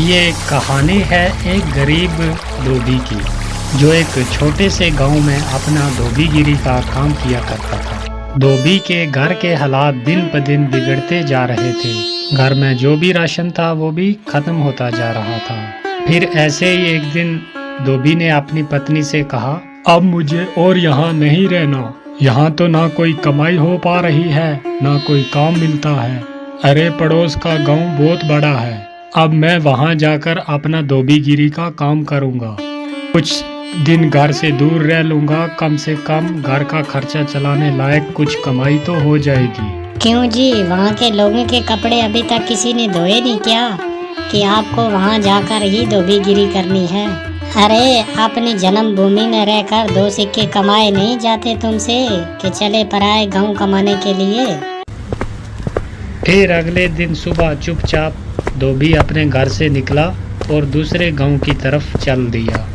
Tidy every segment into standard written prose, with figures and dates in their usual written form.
ये एक कहानी है एक गरीब धोबी की, जो एक छोटे से गांव में अपना धोबीगिरी का काम किया करता था। धोबी के घर के हालात दिन ब दिन बिगड़ते जा रहे थे। घर में जो भी राशन था वो भी खत्म होता जा रहा था। फिर ऐसे ही एक दिन धोबी ने अपनी पत्नी से कहा, अब मुझे और यहाँ नहीं रहना। यहाँ तो ना कोई कमाई हो पा रही है, ना कोई काम मिलता है। अरे पड़ोस का गांव बहुत बड़ा है, अब मैं वहां जाकर अपना धोबीगिरी का काम करूंगा। कुछ दिन घर से दूर रह लूंगा, कम से कम घर का खर्चा चलाने लायक कुछ कमाई तो हो जाएगी। क्यों जी, वहाँ के लोगों के कपड़े अभी तक किसी ने धोए नहीं क्या, कि आपको वहाँ जाकर ही धोबीगिरी करनी है? अरे अपनी जन्मभूमि में रहकर दो सिक्के कमाए नहीं जाते तुमसे कि चले पराए गांव कमाने के लिए। फिर अगले दिन सुबह चुपचाप धोबी अपने घर से निकला और दूसरे गांव की तरफ चल दिया।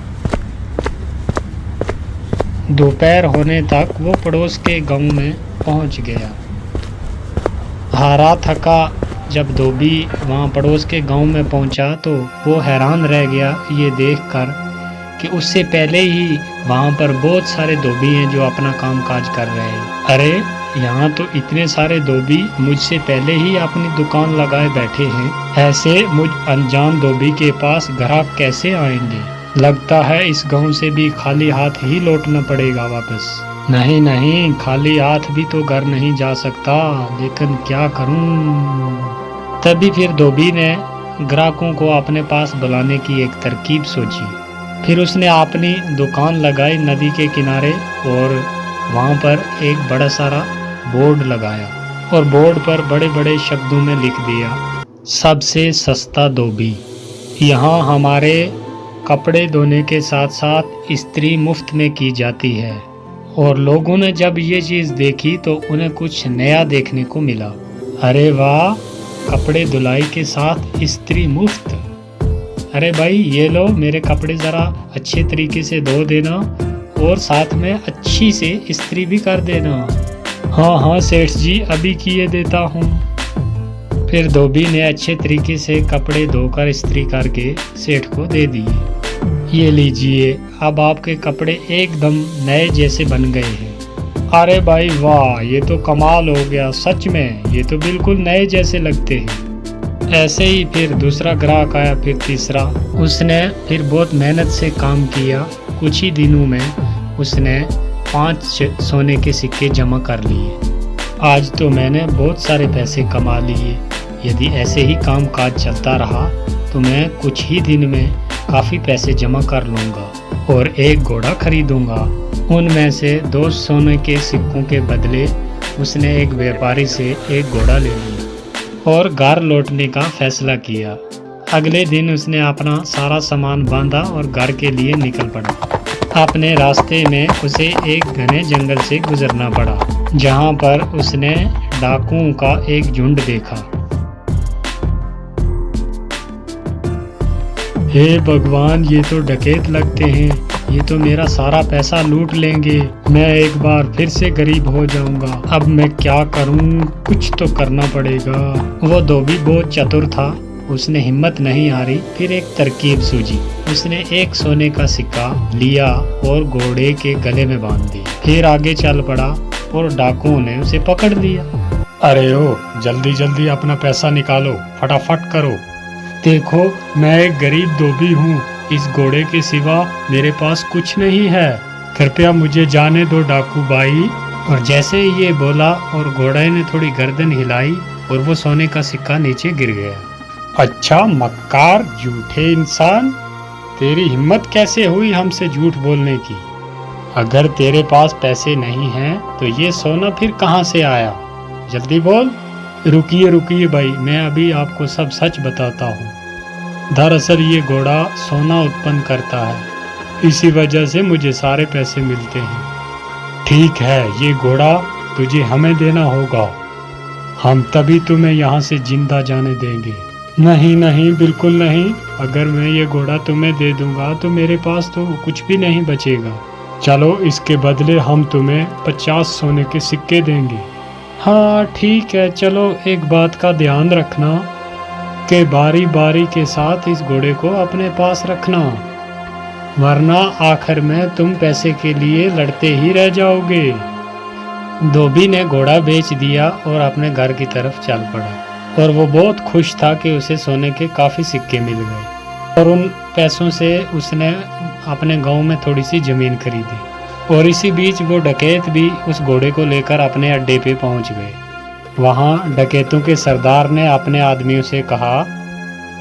दोपहर होने तक वो पड़ोस के गांव में पहुंच गया। हारा थका जब धोबी वहां पड़ोस के गांव में पहुंचा तो वो हैरान रह गया ये देखकर कि उससे पहले ही वहां पर बहुत सारे धोबी हैं जो अपना काम काज कर रहे हैं। अरे यहाँ तो इतने सारे धोबी मुझसे पहले ही अपनी दुकान लगाए बैठे हैं। ऐसे मुझ अनजान धोबी के पास ग्राहक कैसे आएंगे? लगता है इस गांव से भी खाली हाथ ही लौटना पड़ेगा वापस। नहीं नहीं, खाली हाथ भी तो घर नहीं जा सकता, लेकिन क्या करूं? तभी फिर धोबी ने ग्राहकों को अपने पास बुलाने की एक तरकीब सोची। फिर उसने अपनी दुकान लगाई नदी के किनारे और वहाँ पर एक बड़ा सारा बोर्ड लगाया और बोर्ड पर बड़े बड़े शब्दों में लिख दिया, सबसे सस्ता धोबी। यहाँ हमारे कपड़े धोने के साथ साथ इस्त्री मुफ्त में की जाती है। और लोगों ने जब ये चीज़ देखी तो उन्हें कुछ नया देखने को मिला। अरे वाह, कपड़े धुलाई के साथ इस्त्री मुफ्त। अरे भाई ये लो, मेरे कपड़े ज़रा अच्छे तरीके से धो देना और साथ में अच्छी से इस्त्री भी कर देना। हाँ हाँ सेठ जी, अभी किए देता हूँ। फिर धोबी ने अच्छे तरीके से कपड़े धोकर इस्त्री करके सेठ को दे दिए। ये लीजिए, अब आपके कपड़े एकदम नए जैसे बन गए हैं। अरे भाई वाह, ये तो कमाल हो गया, सच में ये तो बिल्कुल नए जैसे लगते हैं। ऐसे ही फिर दूसरा ग्राहक आया, फिर तीसरा। उसने फिर बहुत मेहनत से काम किया। कुछ ही दिनों में उसने 5 सोने के सिक्के जमा कर लिए। आज तो मैंने बहुत सारे पैसे कमा लिए। यदि ऐसे ही काम काज चलता रहा तो मैं कुछ ही दिन में काफ़ी पैसे जमा कर लूँगा और एक घोड़ा खरीदूँगा। उनमें से 2 सोने के सिक्कों के बदले उसने एक व्यापारी से एक घोड़ा ले लिया और घर लौटने का फैसला किया। अगले दिन उसने अपना सारा सामान बांधा और घर के लिए निकल पड़ा। अपने रास्ते में उसे एक घने जंगल से गुजरना पड़ा, जहां पर उसने डाकुओं का एक झुंड देखा। हे भगवान, ये तो डकैत लगते हैं, ये तो मेरा सारा पैसा लूट लेंगे। मैं एक बार फिर से गरीब हो जाऊंगा। अब मैं क्या करूं? कुछ तो करना पड़ेगा। वो धोबी बहुत चतुर था, उसने हिम्मत नहीं हारी। फिर एक तरकीब सूझी। उसने एक सोने का सिक्का लिया और घोड़े के गले में बांध दिया। फिर आगे चल पड़ा और डाकुओं ने उसे पकड़ लिया। अरे ओ, जल्दी जल्दी अपना पैसा निकालो, फटाफट करो। देखो, मैं एक गरीब धोबी हूँ, इस घोड़े के सिवा मेरे पास कुछ नहीं है। कृपया मुझे जाने दो डाकू भाई। और जैसे ही ये बोला और घोड़े ने थोड़ी गर्दन हिलाई और वो सोने का सिक्का नीचे गिर गया। अच्छा मक्कार, झूठे इंसान, तेरी हिम्मत कैसे हुई हमसे झूठ बोलने की? अगर तेरे पास पैसे नहीं हैं तो ये सोना फिर कहाँ से आया? जल्दी बोल। रुकिए रुकिए भाई, मैं अभी आपको सब सच बताता हूँ। दरअसल ये घोड़ा सोना उत्पन्न करता है, इसी वजह से मुझे सारे पैसे मिलते हैं। ठीक है, ये घोड़ा तुझे हमें देना होगा, हम तभी तुम्हें यहाँ से जिंदा जाने देंगे। नहीं नहीं, बिल्कुल नहीं। अगर मैं ये घोड़ा तुम्हें दे दूंगा तो मेरे पास तो कुछ भी नहीं बचेगा। चलो, इसके बदले हम तुम्हें 50 सोने के सिक्के देंगे। हाँ ठीक है, चलो एक बात का ध्यान रखना, कि बारी बारी के साथ इस घोड़े को अपने पास रखना, वरना आखिर में तुम पैसे के लिए लड़ते ही रह जाओगे। धोबी ने घोड़ा बेच दिया और अपने घर की तरफ चल पड़ा और वो बहुत खुश था कि उसे सोने के काफ़ी सिक्के मिल गए और उन पैसों से उसने अपने गांव में थोड़ी सी ज़मीन खरीदी। और इसी बीच वो डकैत भी उस घोड़े को लेकर अपने अड्डे पे पहुंच गए। वहां डकैतों के सरदार ने अपने आदमियों से कहा,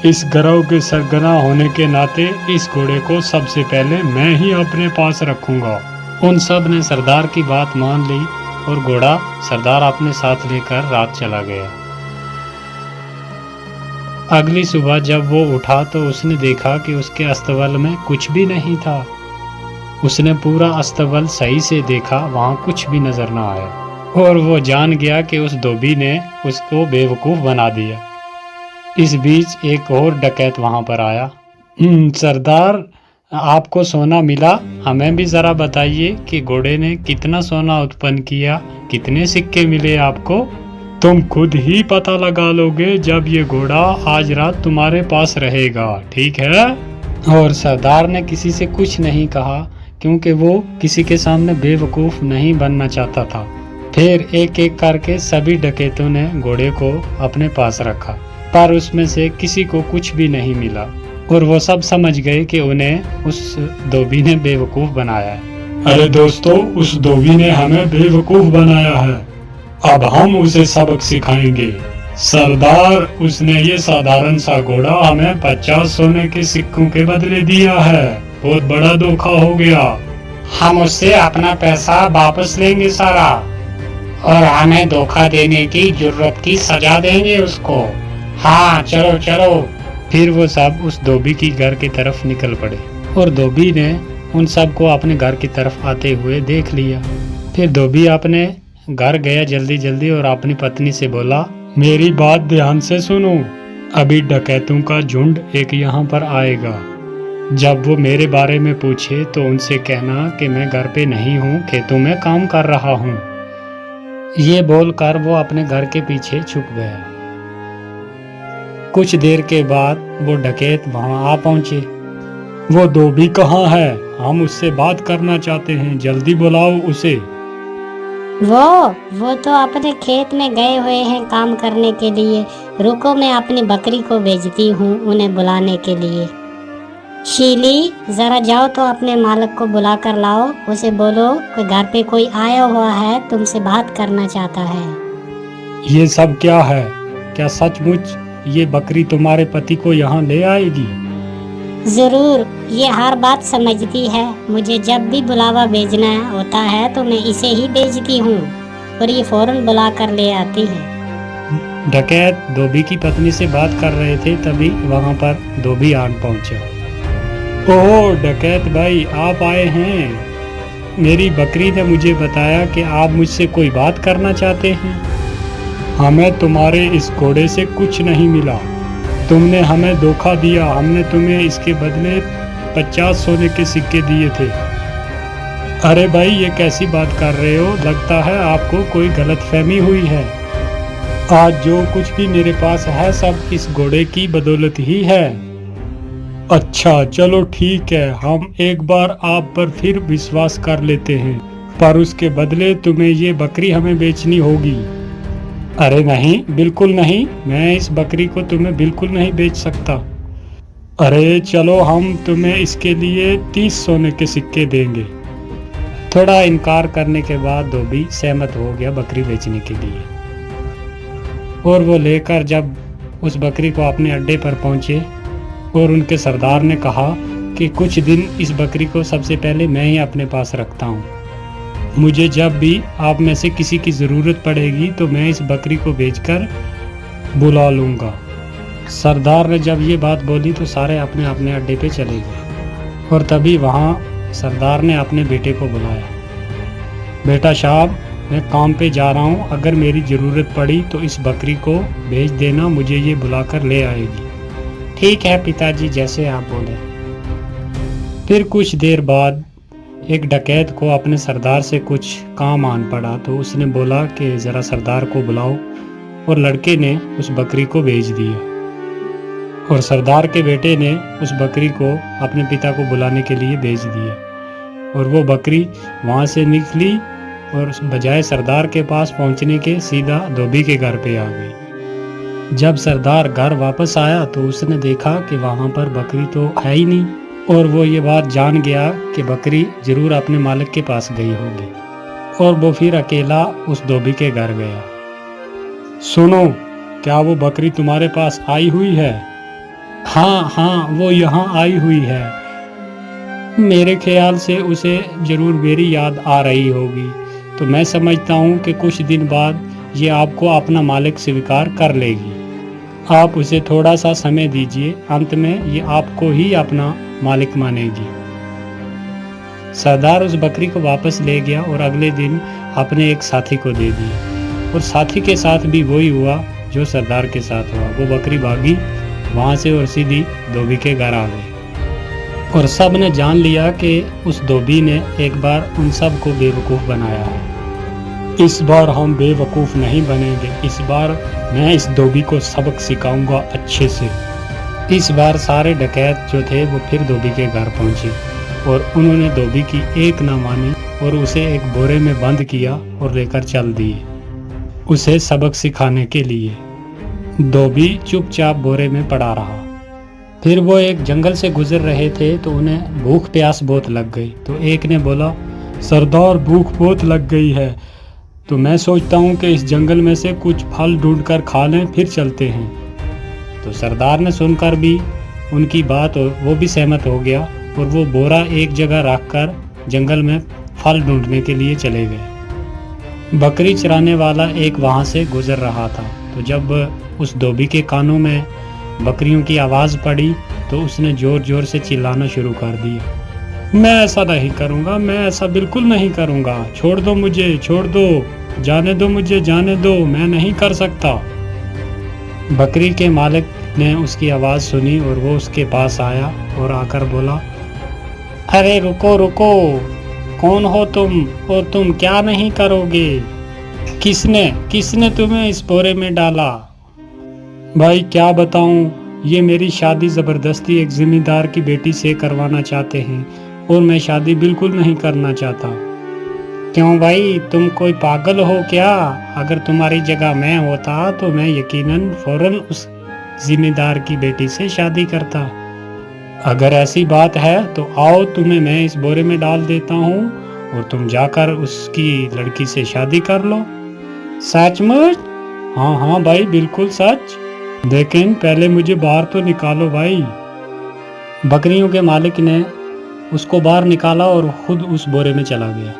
इस गिरोह के सरगना होने के नाते इस घोड़े को सबसे पहले मैं ही अपने पास रखूंगा। उन सब ने सरदार की बात मान ली और घोड़ा सरदार अपने साथ लेकर रात चला गया। अगली सुबह जब वो उठा तो उसने देखा कि उसके अस्तबल में कुछ भी नहीं था। उसने पूरा अस्तबल सही से देखा, वहां कुछ भी नजर न आया और वो जान गया कि उस धोबी ने उसको बेवकूफ़ बना दिया। इस बीच एक और डकैत वहां पर आया। सरदार, आपको सोना मिला, हमें भी ज़रा बताइए कि घोड़े ने कितना सोना उत्पन्न किया, कितने सिक्के मिले आपको? तुम खुद ही पता लगा लोगे जब ये घोड़ा आज रात तुम्हारे पास रहेगा, ठीक है? और सरदार ने किसी से कुछ नहीं कहा क्योंकि वो किसी के सामने बेवकूफ़ नहीं बनना चाहता था। फिर एक एक करके सभी डकैतों ने घोड़े को अपने पास रखा, पर उसमें से किसी को कुछ भी नहीं मिला और वो सब समझ गए कि उन्हें उस धोबी ने बेवकूफ़ बनाया है। अरे दोस्तों, उस धोबी ने हमें बेवकूफ़ बनाया है, अब हम उसे सबक सिखाएंगे। सरदार, उसने ये साधारण सा घोड़ा हमें 50 सोने के सिक्कों के बदले दिया है, बहुत बड़ा धोखा हो गया। हम उससे अपना पैसा वापस लेंगे सारा और हमें धोखा देने की जुर्रत की सजा देंगे उसको। हाँ, चलो चलो। फिर वो सब उस धोबी की घर की तरफ निकल पड़े और धोबी ने उन सबको अपने घर की तरफ आते हुए देख लिया। फिर धोबी अपने घर गया जल्दी जल्दी और अपनी पत्नी से बोला, मेरी बात ध्यान से सुनो, अभी डकैतों का झुंड एक यहाँ पर आएगा। जब वो मेरे बारे में पूछे तो उनसे कहना कि मैं घर पे नहीं हूँ, खेतों में काम कर रहा हूँ। ये बोलकर वो अपने घर के पीछे छुप गया। कुछ देर के बाद वो डकैत वहां आ पहुंचे। वो धोबी कहाँ है? हम उससे बात करना चाहते हैं, जल्दी बुलाओ उसे। वो तो अपने खेत में गए हुए हैं काम करने के लिए। रुको, मैं अपनी बकरी को भेजती हूँ उन्हें बुलाने के लिए। शीली, जरा जाओ तो अपने मालिक को बुला कर लाओ, उसे बोलो कि घर पे कोई आया हुआ है, तुमसे बात करना चाहता है। ये सब क्या है? क्या सचमुच ये बकरी तुम्हारे पति को यहाँ ले आएगी? जरूर, ये हर बात समझती है। मुझे जब भी बुलावा भेजना होता है तो मैं इसे ही भेजती हूँ और ये फौरन बुला कर ले आती है। डकैत धोबी की पत्नी से बात कर रहे थे, तभी वहाँ पर धोबी आन पहुँचा। ओह डकैत भाई, आप आए हैं। मेरी बकरी ने मुझे बताया कि आप मुझसे कोई बात करना चाहते हैं। हमें तुम्हारे इस घोड़े से कुछ नहीं मिला, तुमने हमें धोखा दिया। हमने तुम्हें इसके बदले 50 सोने के सिक्के दिए थे। अरे भाई, ये कैसी बात कर रहे हो? लगता है आपको कोई गलतफहमी हुई है। आज जो कुछ भी मेरे पास है सब इस घोड़े की बदौलत ही है। अच्छा चलो ठीक है, हम एक बार आप पर फिर विश्वास कर लेते हैं, पर उसके बदले तुम्हें ये बकरी हमें बेचनी होगी। अरे नहीं, बिल्कुल नहीं, मैं इस बकरी को तुम्हें बिल्कुल नहीं बेच सकता। अरे चलो, हम तुम्हें इसके लिए 30 सोने के सिक्के देंगे। थोड़ा इनकार करने के बाद धोबी सहमत हो गया बकरी बेचने के लिए और वो लेकर जब उस बकरी को अपने अड्डे पर पहुंचे और उनके सरदार ने कहा कि कुछ दिन इस बकरी को सबसे पहले मैं ही अपने पास रखता हूँ, मुझे जब भी आप में से किसी की ज़रूरत पड़ेगी तो मैं इस बकरी को बेचकर बुला लूँगा। सरदार ने जब ये बात बोली तो सारे अपने अपने अड्डे पे चले गए और तभी वहाँ सरदार ने अपने बेटे को बुलाया। बेटा साहब, मैं काम पे जा रहा हूँ, अगर मेरी ज़रूरत पड़ी तो इस बकरी को भेज देना, मुझे ये बुलाकर ले आएगी। ठीक है पिताजी, जैसे आप बोले। फिर कुछ देर बाद एक डकैत को अपने सरदार से कुछ काम आन पड़ा तो उसने बोला कि ज़रा सरदार को बुलाओ और लड़के ने उस बकरी को भेज दिया। और सरदार के बेटे ने उस बकरी को अपने पिता को बुलाने के लिए भेज दिया और वो बकरी वहाँ से निकली और बजाय सरदार के पास पहुँचने के सीधा धोबी के घर पे आ गई। जब सरदार घर वापस आया तो उसने देखा कि वहाँ पर बकरी तो है ही नहीं और वो ये बात जान गया कि बकरी जरूर अपने मालिक के पास गई होगी और वो फिर अकेला उस धोबी के घर गया। सुनो, क्या वो बकरी तुम्हारे पास आई हुई है? हाँ हाँ, वो यहाँ आई हुई है। मेरे ख्याल से उसे जरूर मेरी याद आ रही होगी, तो मैं समझता हूँ कि कुछ दिन बाद ये आपको अपना मालिक स्वीकार कर लेगी। आप उसे थोड़ा सा समय दीजिए, अंत में ये आपको ही अपना मालिक मानेगी। सरदार उस बकरी को वापस ले गया और अगले दिन अपने एक साथी को दे दिया और साथी के साथ भी वही हुआ जो सरदार के साथ हुआ। वो बकरी भागी वहाँ से और सीधी धोबी के घर आ गई और सब ने जान लिया कि उस धोबी ने एक बार उन सब को बेवकूफ़ बनाया है। इस बार हम बेवकूफ़ नहीं बनेंगे, इस बार मैं इस धोबी को सबक सिखाऊंगा अच्छे से। इस बार सारे डकैत जो थे वो फिर धोबी के घर पहुंचे और उन्होंने धोबी की एक ना मानी और उसे एक बोरे में बंद किया और लेकर चल दिए उसे सबक सिखाने के लिए। धोबी चुपचाप बोरे में पड़ा रहा। फिर वो एक जंगल से गुजर रहे थे तो उन्हें भूख प्यास बहुत लग गई। तो एक ने बोला, सरदार भूख बहुत लग गई है, तो मैं सोचता हूँ कि इस जंगल में से कुछ फल ढूंढकर खा लें, फिर चलते हैं। तो सरदार ने सुनकर भी उनकी बात और वो भी सहमत हो गया और वो बोरा एक जगह रखकर जंगल में फल ढूंढने के लिए चले गए। बकरी चराने वाला एक वहाँ से गुजर रहा था, तो जब उस धोबी के कानों में बकरियों की आवाज़ पड़ी तो उसने ज़ोर ज़ोर से चिल्लाना शुरू कर दिया, मैं ऐसा नहीं करूँगा, मैं ऐसा बिल्कुल नहीं करूँगा, छोड़ दो मुझे, छोड़ दो, जाने दो मुझे, जाने दो, मैं नहीं कर सकता। बकरी के मालिक ने उसकी आवाज़ सुनी और वो उसके पास आया और आकर बोला, अरे रुको रुको, कौन हो तुम और तुम क्या नहीं करोगे? किसने तुम्हें इस बोरे में डाला? भाई क्या बताऊं, ये मेरी शादी ज़बरदस्ती एक ज़मींदार की बेटी से करवाना चाहते हैं और मैं शादी बिल्कुल नहीं करना चाहता। क्यों भाई, तुम कोई पागल हो क्या? अगर तुम्हारी जगह मैं होता तो मैं यकीनन फौरन उस ज़मींदार की बेटी से शादी करता। अगर ऐसी बात है तो आओ, तुम्हें मैं इस बोरे में डाल देता हूँ और तुम जाकर उसकी लड़की से शादी कर लो। सचमुच? हाँ हाँ भाई, बिल्कुल सच। लेकिन पहले मुझे बाहर तो निकालो भाई। बकरियों के मालिक ने उसको बाहर निकाला और खुद उस बोरे में चला गया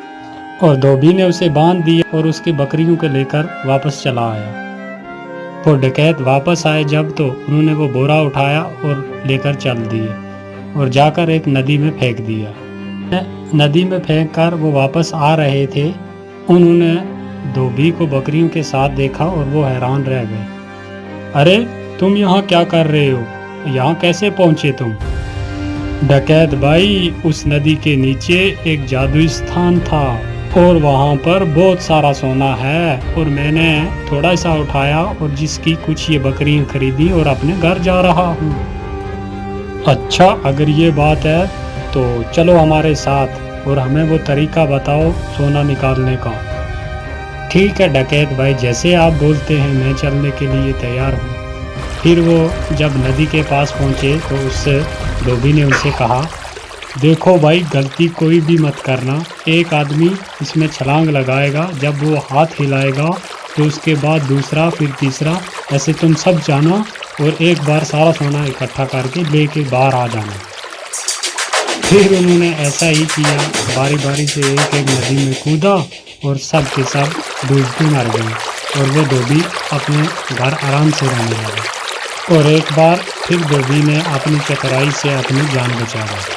और धोबी ने उसे बांध दिया और उसकी बकरियों को लेकर वापस चला आया। वो डकैत वापस आए जब तो उन्होंने वो बोरा उठाया और लेकर चल दिए और जाकर एक नदी में फेंक दिया। नदी में फेंक कर वो वापस आ रहे थे, उन्होंने धोबी को बकरियों के साथ देखा और वो हैरान रह गए। अरे तुम यहाँ क्या कर रहे हो? यहाँ कैसे पहुँचे तुम? डकैत भाई, उस नदी के नीचे एक जादुई स्थान था और वहाँ पर बहुत सारा सोना है और मैंने थोड़ा सा उठाया और जिसकी कुछ ये बकरियाँ खरीदी और अपने घर जा रहा हूँ। अच्छा, अगर ये बात है तो चलो हमारे साथ और हमें वो तरीका बताओ सोना निकालने का। ठीक है डकैत भाई, जैसे आप बोलते हैं मैं चलने के लिए तैयार हूँ। फिर वो जब नदी के पास पहुँचे तो उस धोबी ने उनसे कहा, देखो भाई, गलती कोई भी मत करना। एक आदमी इसमें छलांग लगाएगा, जब वो हाथ हिलाएगा तो उसके बाद दूसरा, फिर तीसरा, ऐसे तुम सब जाना और एक बार सारा सोना इकट्ठा करके लेके बाहर आ जाना। फिर उन्होंने ऐसा ही किया, बारी बारी से एक एक नदी में कूदा और सब के सब डूबते मर गए और वो धोबी अपने घर आराम से रहने लगा। और एक बार फिर धोबी ने अपनी चतुराई से अपनी जान बचा ली।